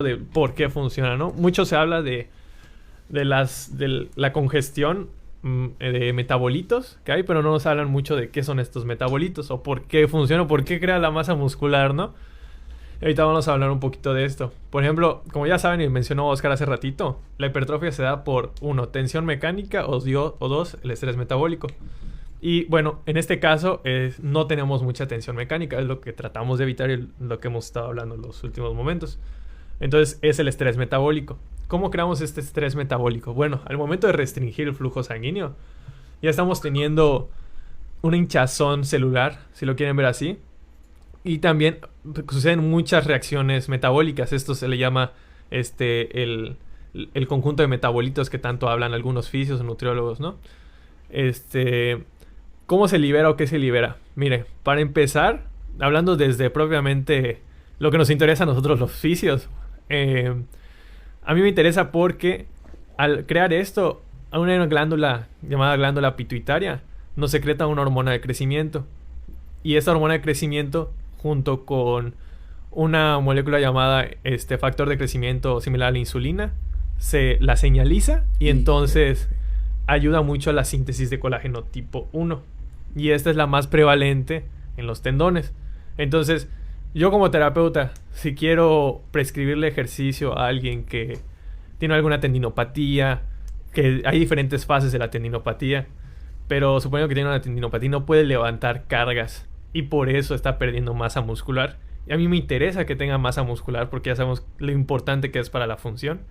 de por qué funciona, ¿no? Mucho se habla de la congestión de metabolitos que hay, pero no nos hablan mucho de qué son estos metabolitos o por qué funciona, por qué crea la masa muscular, ¿no? Y ahorita vamos a hablar un poquito de esto. Por ejemplo, como ya saben y mencionó Oscar hace ratito, la hipertrofia se da por, uno, tensión mecánica o dos, el estrés metabólico. Y bueno, en este caso no tenemos mucha tensión mecánica, es lo que tratamos de evitar y lo que hemos estado hablando en los últimos momentos. Entonces es el estrés metabólico. ¿Cómo creamos este estrés metabólico? Bueno, al momento de restringir el flujo sanguíneo, ya estamos teniendo una hinchazón celular, si lo quieren ver así. Y también suceden muchas reacciones metabólicas. Esto se le llama el conjunto de metabolitos que tanto hablan algunos fisios o nutriólogos, ¿no? ¿Cómo se libera o qué se libera? Mire, para empezar, hablando desde propiamente lo que nos interesa a nosotros los fisios, a mí me interesa porque al crear esto, a una glándula llamada glándula pituitaria nos secreta una hormona de crecimiento. Y esta hormona de crecimiento, junto con una molécula llamada factor de crecimiento similar a la insulina, se la señaliza y entonces ayuda mucho a la síntesis de colágeno tipo 1. Y esta es la más prevalente en los tendones. Entonces, yo como terapeuta, si quiero prescribirle ejercicio a alguien que tiene alguna tendinopatía, que hay diferentes fases de la tendinopatía, pero suponiendo que tiene una tendinopatía, no puede levantar cargas y por eso está perdiendo masa muscular. Y a mí me interesa que tenga masa muscular porque ya sabemos lo importante que es para la función.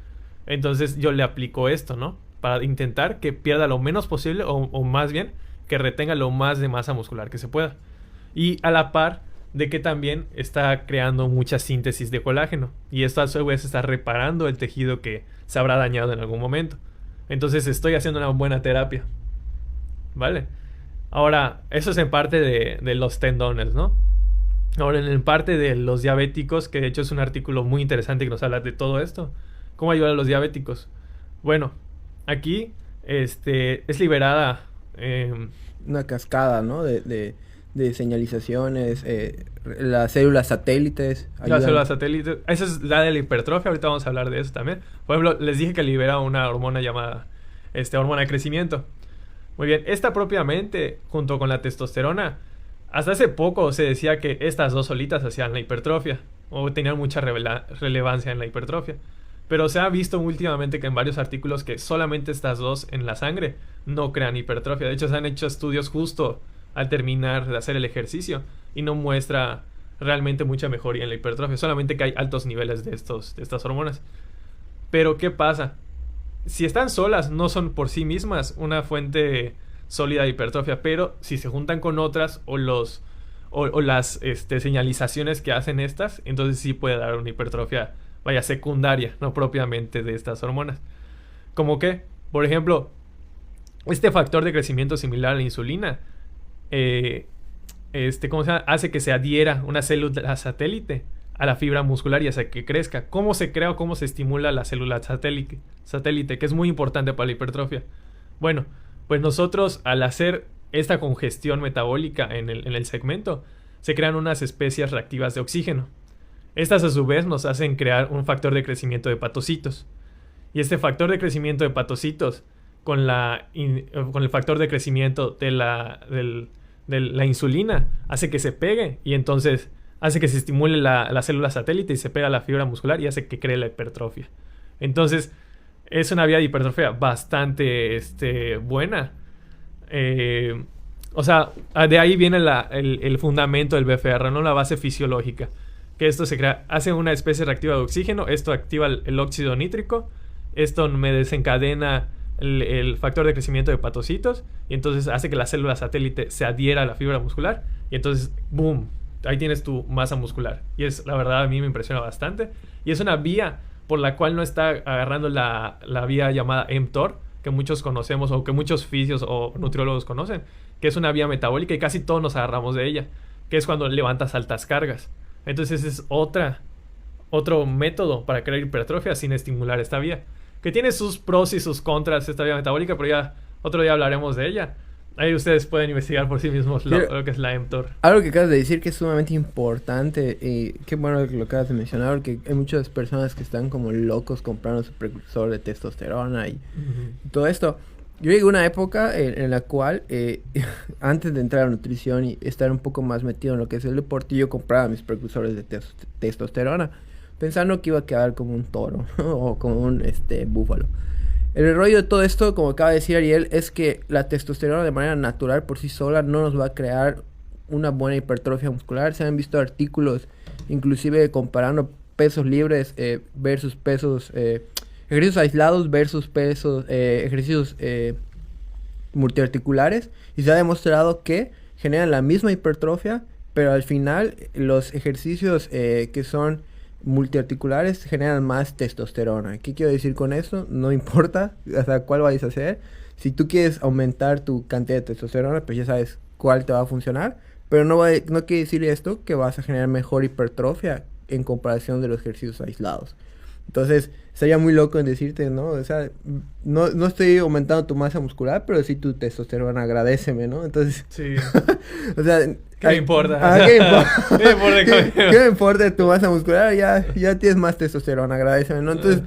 Entonces yo le aplico esto, ¿no? Para intentar que pierda lo menos posible o más bien que retenga lo más de masa muscular que se pueda. Y a la par de que también está creando mucha síntesis de colágeno. Y esto a su vez está reparando el tejido que se habrá dañado en algún momento. Entonces estoy haciendo una buena terapia. ¿Vale? Ahora, eso es en parte de los tendones, ¿no? Ahora, en parte de los diabéticos, que de hecho es un artículo muy interesante que nos habla de todo esto. ¿Cómo ayudar a los diabéticos? Bueno, aquí es liberada una cascada, ¿no? De señalizaciones, las células satélites. Las células satélites. Esa es la de la hipertrofia. Ahorita vamos a hablar de eso también. Por ejemplo, les dije que libera una hormona llamada hormona de crecimiento. Muy bien. Esta propiamente, junto con la testosterona, hasta hace poco se decía que estas dos solitas hacían la hipertrofia. O tenían mucha relevancia en la hipertrofia. Pero se ha visto últimamente que en varios artículos que solamente estas dos en la sangre no crean hipertrofia. De hecho, se han hecho estudios justo al terminar de hacer el ejercicio y no muestra realmente mucha mejoría en la hipertrofia, solamente que hay altos niveles de estas hormonas. Pero ¿qué pasa? Si están solas, no son por sí mismas una fuente sólida de hipertrofia, pero si se juntan con otras o las señalizaciones que hacen estas, entonces sí puede dar una hipertrofia, vaya, secundaria, no propiamente de estas hormonas. ¿Cómo qué? Por ejemplo, este factor de crecimiento similar a la insulina ¿cómo se llama? Hace que se adhiera una célula satélite a la fibra muscular y hace que crezca. ¿Cómo se crea o cómo se estimula la célula satélite? Que es muy importante para la hipertrofia. Bueno, pues nosotros al hacer esta congestión metabólica en el segmento, se crean unas especies reactivas de oxígeno. Estas a su vez nos hacen crear un factor de crecimiento de hepatocitos. Y este factor de crecimiento de hepatocitos con el factor de crecimiento de la insulina hace que se pegue y entonces hace que se estimule la célula satélite y se pega a la fibra muscular y hace que cree la hipertrofia. Entonces es una vía de hipertrofia bastante buena. O sea, de ahí viene el fundamento del BFR, ¿no? La base fisiológica. Que esto se crea, hace una especie reactiva de oxígeno, esto activa el óxido nítrico, esto me desencadena el factor de crecimiento de hepatocitos y entonces hace que la célula satélite se adhiera a la fibra muscular y entonces, boom, ahí tienes tu masa muscular. Y la verdad a mí me impresiona bastante y es una vía por la cual no está agarrando la vía llamada mTOR, que muchos conocemos o que muchos fisios o nutriólogos conocen, que es una vía metabólica y casi todos nos agarramos de ella, que es cuando levantas altas cargas. Entonces es otro método para crear hipertrofia sin estimular esta vía, que tiene sus pros y sus contras esta vía metabólica, pero ya otro día hablaremos de ella. Ahí ustedes pueden investigar por sí mismos lo que es la mTOR. Algo que acabas de decir que es sumamente importante, y qué bueno que lo acabas de mencionar, porque hay muchas personas que están como locos comprando su precursor de testosterona y todo esto. Yo llegué a una época en la cual, antes de entrar a la nutrición y estar un poco más metido en lo que es el deporte, yo compraba mis precursores de testosterona, pensando que iba a quedar como un toro, ¿no? O como un búfalo. El rollo de todo esto, como acaba de decir Ariel, es que la testosterona de manera natural por sí sola no nos va a crear una buena hipertrofia muscular. Se han visto artículos, inclusive comparando pesos libres versus pesos, ejercicios aislados versus pesos, ejercicios multiarticulares. Y se ha demostrado que generan la misma hipertrofia, pero al final los ejercicios que son multiarticulares generan más testosterona. ¿Qué quiero decir con eso? No importa hasta cuál vayas a hacer. Si tú quieres aumentar tu cantidad de testosterona, pues ya sabes cuál te va a funcionar. Pero no quiere decir esto que vas a generar mejor hipertrofia en comparación de los ejercicios aislados. Entonces, sería muy loco en decirte, ¿no? O sea, no estoy aumentando tu masa muscular, pero sí tu testosterona, agradéceme, ¿no? Entonces, sí. O sea, ¿qué me importa? ¿Qué me importa? ¿Qué me importa tu masa muscular? Ya tienes más testosterona, agradéceme, ¿no? Entonces,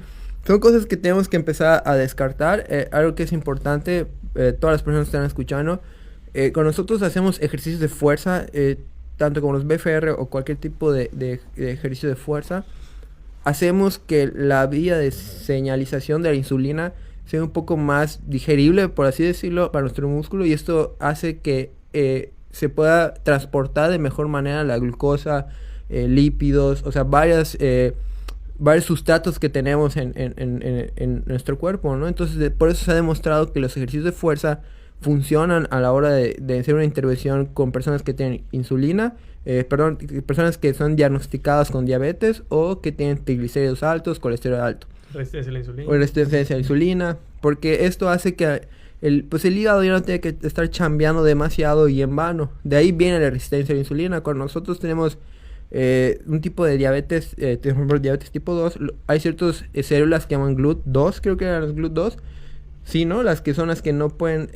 son cosas que tenemos que empezar a descartar. Algo que es importante, todas las personas que están escuchando, cuando nosotros hacemos ejercicios de fuerza, tanto como los BFR o cualquier tipo de ejercicio de fuerza, hacemos que la vía de señalización de la insulina sea un poco más digerible, por así decirlo, para nuestro músculo, y esto hace que se pueda transportar de mejor manera la glucosa, lípidos, o sea, varios sustratos que tenemos en nuestro cuerpo, ¿no? Entonces, por eso se ha demostrado que los ejercicios de fuerza funcionan a la hora de hacer una intervención con personas que tienen insulina, personas que son diagnosticadas con diabetes o que tienen triglicéridos altos, colesterol alto. Resistencia a la insulina. O resistencia a la insulina, porque esto hace que el hígado ya no tiene que estar chambeando demasiado y en vano. De ahí viene la resistencia a la insulina. Cuando nosotros tenemos un tipo de diabetes, diabetes tipo 2, hay ciertas células que llaman GLUT2, creo que eran las GLUT2, sí, ¿no? Las que son las que no pueden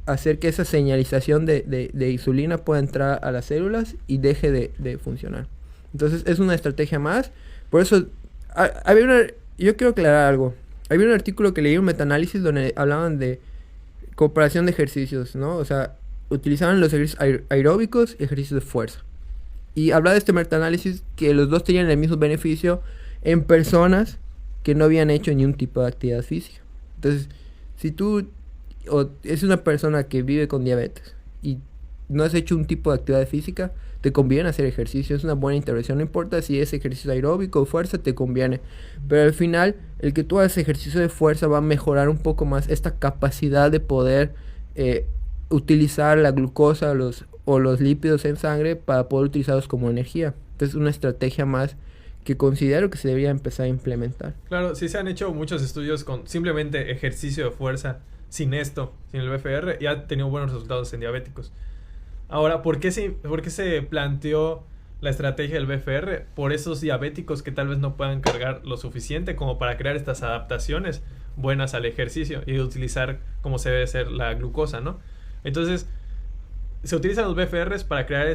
hacer que esa señalización de insulina pueda entrar a las células y deje de funcionar. Entonces es una estrategia más. Por eso, yo quiero aclarar algo. Había un artículo que leí, un metaanálisis, donde hablaban de comparación de ejercicios, ¿no? O sea, utilizaban los ejercicios aeróbicos y ejercicios de fuerza. Y hablaba de este metaanálisis que los dos tenían el mismo beneficio en personas que no habían hecho ni un tipo de actividad física. Entonces, si tú es una persona que vive con diabetes y no has hecho un tipo de actividad física, te conviene hacer ejercicio, es una buena intervención, no importa si es ejercicio aeróbico o fuerza, te conviene. Pero al final, el que tú hagas ejercicio de fuerza va a mejorar un poco más esta capacidad de poder utilizar la glucosa o los lípidos en sangre para poder utilizarlos como energía. Entonces, una estrategia más que considero que se debería empezar a implementar. Claro, sí se han hecho muchos estudios con simplemente ejercicio de fuerza sin esto, sin el BFR, y ha tenido buenos resultados en diabéticos. Ahora, ¿por qué se planteó la estrategia del BFR? Por esos diabéticos que tal vez no puedan cargar lo suficiente como para crear estas adaptaciones buenas al ejercicio y utilizar como se debe ser la glucosa, ¿no? Entonces, se utilizan los BFRs para crear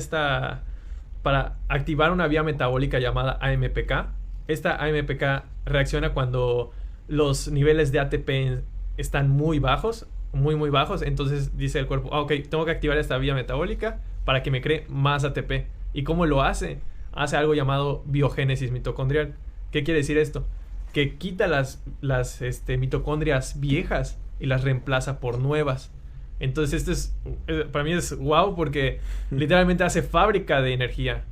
para activar una vía metabólica llamada AMPK. Esta AMPK reacciona cuando los niveles de ATP están muy bajos, muy bajos. Entonces dice el cuerpo, ok, tengo que activar esta vía metabólica para que me cree más ATP. ¿Y cómo lo hace? Hace algo llamado biogénesis mitocondrial. ¿Qué quiere decir esto? Que quita las mitocondrias viejas y las reemplaza por nuevas. Entonces para mí es wow, porque literalmente hace fábrica de energía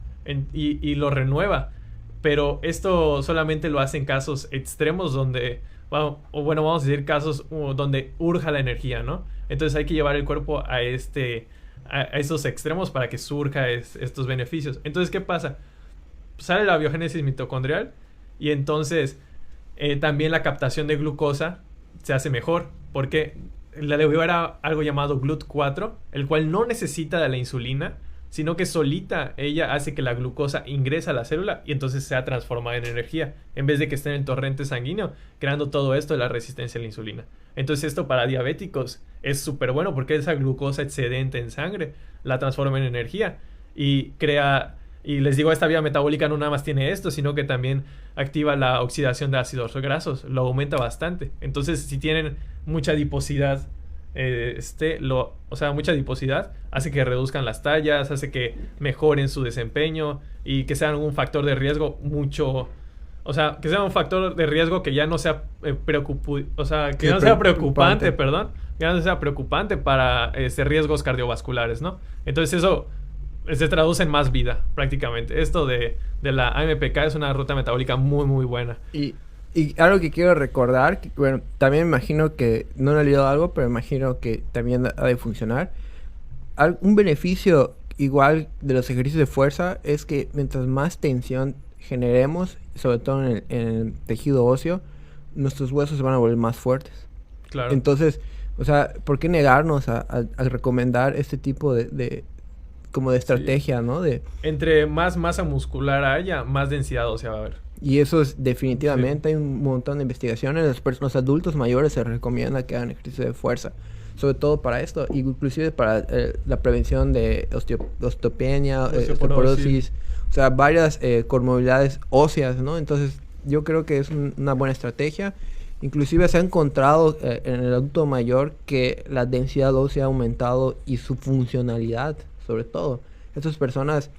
y lo renueva. Pero esto solamente lo hace en casos extremos donde, vamos a decir casos donde urja la energía, ¿no? Entonces hay que llevar el cuerpo a estos extremos para que surja estos beneficios. Entonces, ¿qué pasa? Sale la biogénesis mitocondrial y entonces también la captación de glucosa se hace mejor, porque la libera algo llamado GLUT4, el cual no necesita de la insulina sino que solita ella hace que la glucosa ingrese a la célula y entonces sea transformada en energía, en vez de que esté en el torrente sanguíneo, creando todo esto de la resistencia a la insulina. Entonces esto para diabéticos es súper bueno porque esa glucosa excedente en sangre la transforma en energía y crea... Y les digo, esta vía metabólica no nada más tiene esto, sino que también activa la oxidación de ácidos grasos, lo aumenta bastante. Entonces, si tienen mucha adiposidad, mucha adiposidad, hace que reduzcan las tallas, hace que mejoren su desempeño y que sean un factor de riesgo que sea un factor de riesgo que ya no sea preocupante, perdón, ya no sea preocupante para riesgos cardiovasculares, ¿no? Entonces eso se traduce en más vida, prácticamente. Esto de la AMPK es una ruta metabólica muy, muy buena. Y algo que quiero recordar, bueno, también me imagino que, no he leído algo, pero me imagino que también ha de funcionar. Un beneficio igual de los ejercicios de fuerza es que mientras más tensión generemos, sobre todo en el tejido óseo, nuestros huesos se van a volver más fuertes. Claro. Entonces, o sea, ¿por qué negarnos a recomendar este tipo de estrategia, sí, ¿no? Entre más masa muscular haya, más densidad ósea va a haber. Y eso es definitivamente, sí. Hay un montón de investigaciones. Los adultos mayores se recomienda que hagan ejercicio de fuerza, sobre todo para esto, inclusive para la prevención de osteopenia, osteoporosis, o sea, varias comorbilidades óseas, ¿no? Entonces, yo creo que es una buena estrategia. Inclusive se ha encontrado en el adulto mayor que la densidad ósea ha aumentado y su funcionalidad, sobre todo. Estas personas,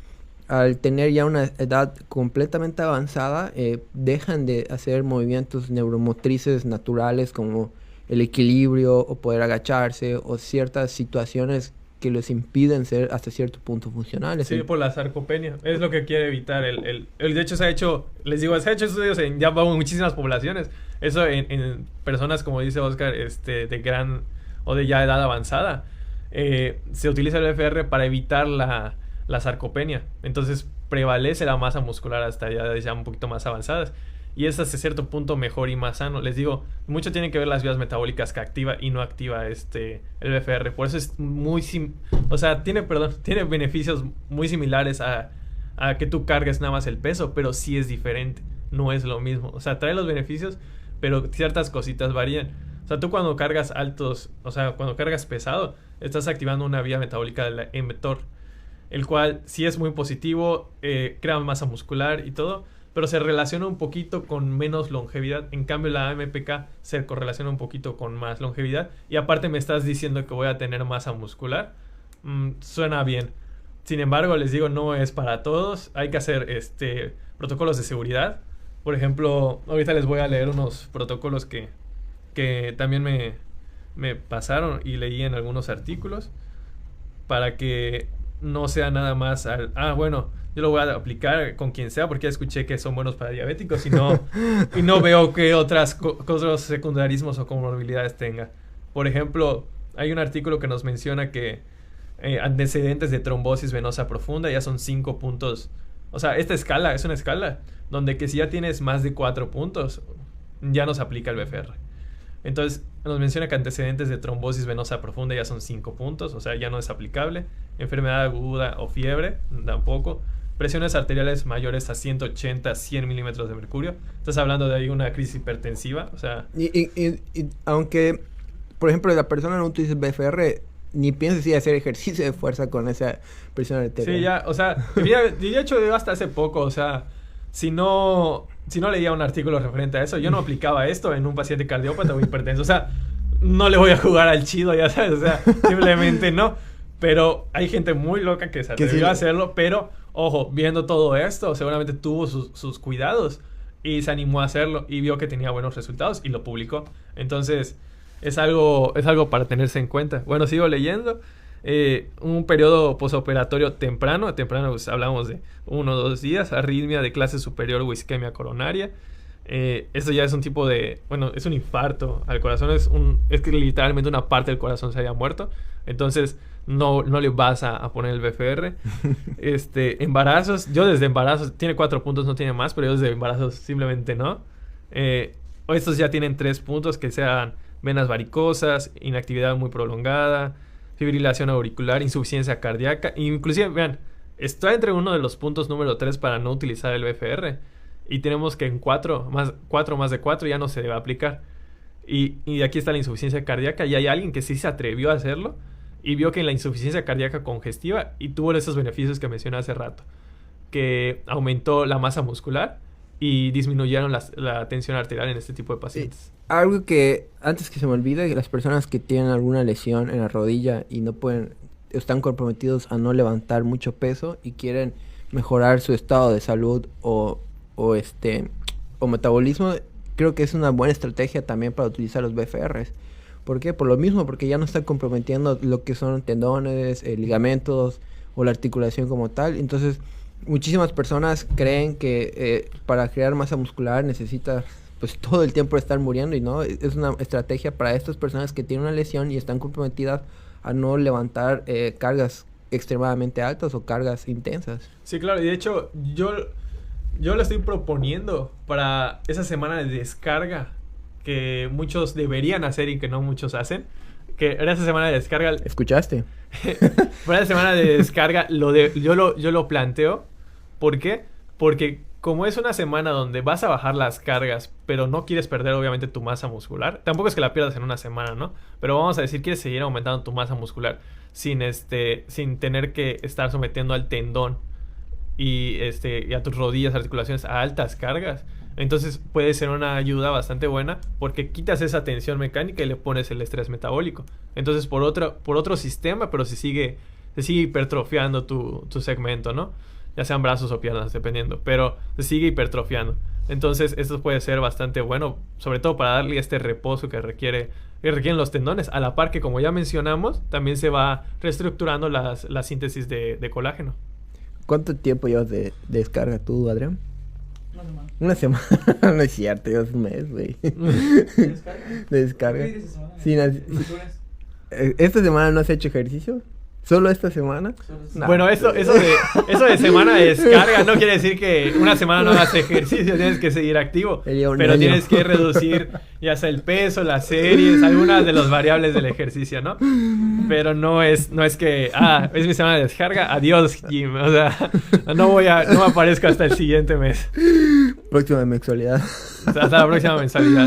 al tener ya una edad completamente avanzada, dejan de hacer movimientos neuromotrices naturales como el equilibrio o poder agacharse o ciertas situaciones que les impiden ser hasta cierto punto funcionales. Sí, por la sarcopenia. Es lo que quiere evitar. De hecho, se ha hecho estudios en ya muchísimas poblaciones. Eso en personas, como dice Oscar, de gran o de ya edad avanzada. Se utiliza el BFR para evitar la sarcopenia. Entonces prevalece la masa muscular hasta ya un poquito más avanzadas. Y es hasta cierto punto mejor y más sano. Les digo, mucho tiene que ver las vías metabólicas que activa y no activa el BFR. Por eso es tiene beneficios muy similares a que tú cargues nada más el peso, pero sí es diferente. No es lo mismo. O sea, trae los beneficios, pero ciertas cositas varían. O sea, tú cuando cargas cuando cargas pesado, estás activando una vía metabólica del mTOR, el cual sí es muy positivo, crea masa muscular y todo, pero se relaciona un poquito con menos longevidad. En cambio, la AMPK se correlaciona un poquito con más longevidad. Y aparte me estás diciendo que voy a tener masa muscular. Suena bien. Sin embargo, les digo, no es para todos. Hay que hacer protocolos de seguridad. Por ejemplo, ahorita les voy a leer unos protocolos que también me pasaron y leí en algunos artículos, para que no sea nada más yo lo voy a aplicar con quien sea porque ya escuché que son buenos para diabéticos y no veo que otros secundarismos o comorbilidades tenga. Por ejemplo, hay un artículo que nos menciona que antecedentes de trombosis venosa profunda ya son 5 puntos. O sea, esta escala es una escala donde que si ya tienes más de 4 puntos, ya nos aplica el BFR. Entonces, nos menciona que antecedentes de trombosis venosa profunda ya son 5 puntos, o sea, ya no es aplicable. Enfermedad aguda o fiebre, tampoco. Presiones arteriales mayores a 180, 100 milímetros de mercurio. Estás hablando de ahí una crisis hipertensiva, o sea... Y aunque, por ejemplo, la persona no utiliza el BFR, ni pienses ir a hacer ejercicio de fuerza con esa presión arterial. Sí, ya, o sea, de hecho, hasta hace poco, o sea, si no leía un artículo referente a eso, yo no aplicaba esto en un paciente cardiópata o hipertenso. O sea, no le voy a jugar al chido, ya sabes, o sea, simplemente no. Pero hay gente muy loca que se atrevió a hacerlo, pero, ojo, viendo todo esto, seguramente tuvo sus cuidados y se animó a hacerlo y vio que tenía buenos resultados y lo publicó. Entonces, es algo para tenerse en cuenta. Bueno, sigo leyendo. Un periodo posoperatorio temprano, pues, hablamos de 1 o 2 días, arritmia de clase superior o isquemia coronaria. Esto ya es un tipo de, es un infarto al corazón, es que literalmente una parte del corazón se haya muerto. Entonces no le vas a poner el BFR. Embarazos, yo desde embarazos, tiene 4 puntos, no tiene más, pero yo desde embarazos simplemente no. Estos ya tienen 3 puntos, que sean venas varicosas, inactividad muy prolongada, fibrilación auricular, insuficiencia cardíaca. Inclusive, vean, está entre uno de los puntos número 3 para no utilizar el BFR. Y tenemos que en 4 más de 4 ya no se debe aplicar. Y aquí está la insuficiencia cardíaca. Y hay alguien que sí se atrevió a hacerlo y vio que en la insuficiencia cardíaca congestiva y tuvo esos beneficios que mencioné hace rato, que aumentó la masa muscular y disminuyeron la tensión arterial en este tipo de pacientes. Algo que antes que se me olvide, las personas que tienen alguna lesión en la rodilla y no pueden, están comprometidos a no levantar mucho peso y quieren mejorar su estado de salud o metabolismo, creo que es una buena estrategia también para utilizar los BFRs. ¿Por qué? Por lo mismo, porque ya no están comprometiendo lo que son tendones, ligamentos o la articulación como tal. Entonces, muchísimas personas creen que para crear masa muscular necesitas pues todo el tiempo estar muriendo, y no, es una estrategia para estas personas que tienen una lesión y están comprometidas a no levantar cargas extremadamente altas o cargas intensas. Sí, claro, y de hecho yo lo estoy proponiendo para esa semana de descarga que muchos deberían hacer y que no muchos hacen. Que era esa semana de descarga. ¿Escuchaste? Para esa semana de descarga yo lo planteo. ¿Por qué? Porque como es una semana donde vas a bajar las cargas, pero no quieres perder obviamente tu masa muscular. Tampoco es que la pierdas en una semana, ¿no? Pero vamos a decir, quieres seguir aumentando tu masa muscular sin tener que estar sometiendo al tendón y a tus rodillas, articulaciones a altas cargas. Entonces puede ser una ayuda bastante buena porque quitas esa tensión mecánica y le pones el estrés metabólico. Entonces por otro sistema, pero se sigue hipertrofiando tu segmento, ¿no? Ya sean brazos o piernas, dependiendo, pero se sigue hipertrofiando. Entonces esto puede ser bastante bueno, sobre todo para darle este reposo que requieren los tendones, a la par que, como ya mencionamos, también se va reestructurando la síntesis de colágeno. ¿Cuánto tiempo llevas de descarga tú, Adrián? Una semana. No es cierto, llevas un mes, güey. ¿De descarga? De descarga. ¿Qué dices semana? Sí, ¿esta semana no has hecho ejercicio? ¿Solo esta semana? Nah. Bueno, eso de semana de descarga no quiere decir que una semana no hagas ejercicio, tienes que seguir activo. Pero tienes que reducir ya sea el peso, las series, algunas de las variables del ejercicio, ¿no? Pero no es que, es mi semana de descarga, adiós, Jim. O sea, no me aparezco hasta el siguiente mes. Próxima mensualidad. Hasta la próxima mensualidad.